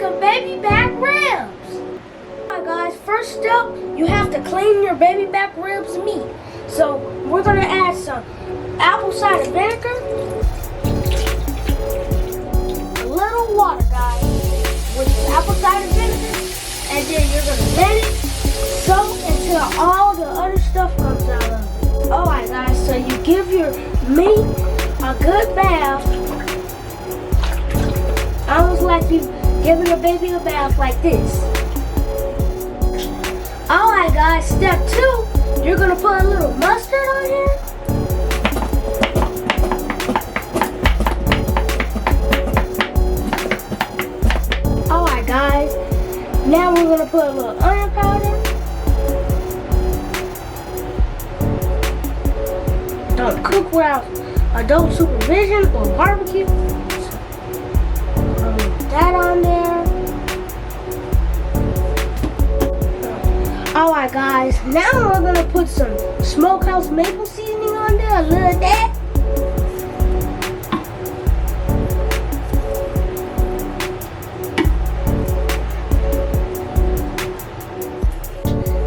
making baby back ribs. Alright guys, first up, you have to clean your baby back ribs meat. So we're gonna add some apple cider vinegar, a little water guys, with apple cider vinegar, and then you're gonna let it soak until all the other stuff comes out of it. Alright guys, so you give your meat a good bath, almost like you giving a baby a bath like this. Alright guys, step 2, you're gonna put a little mustard on here. Alright guys, now we're gonna put a little onion powder. Don't cook without adult supervision or barbecue. That on there. Alright guys, now we're gonna put some smokehouse maple seasoning on there, a little of that.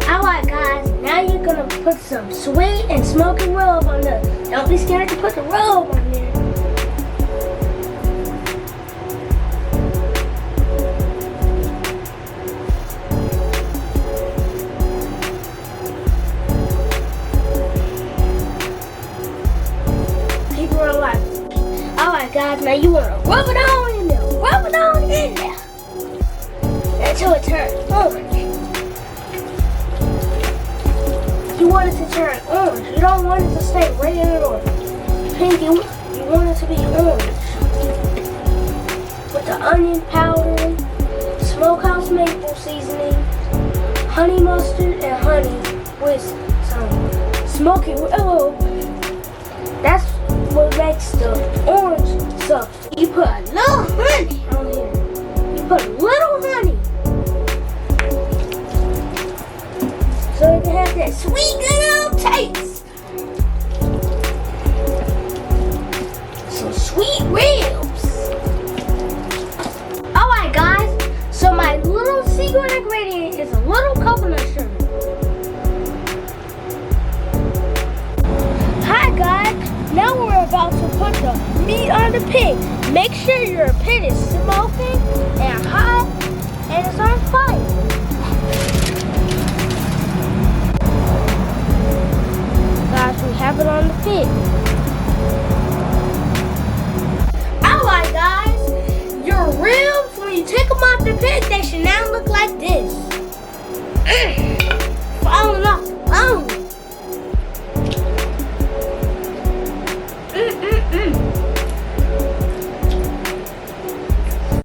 Alright guys, now you're gonna put some sweet and smoky rub on there. Don't be scared to put the rub on there. Alright guys, now you want to rub it on in there, rub it on in there until it turns orange. You want it to turn orange. You don't want it to stay red or pink. You want it to be orange. With the onion powder, smokehouse maple seasoning, honey mustard, and honey with some smoky rub. That's what makes the orange. So you put a little honey on here. You put a little honey. So it can have that sweet good old taste. Some sweet ribs. Alright guys, so my little secret ingredient is a little coconut sugar. Hi guys. Now we're about to put the meat on the pig. Make sure your pit is smoking and hot and it's on fire. Guys, we have it on the pit. Alright guys, your ribs, when you take them out the pit,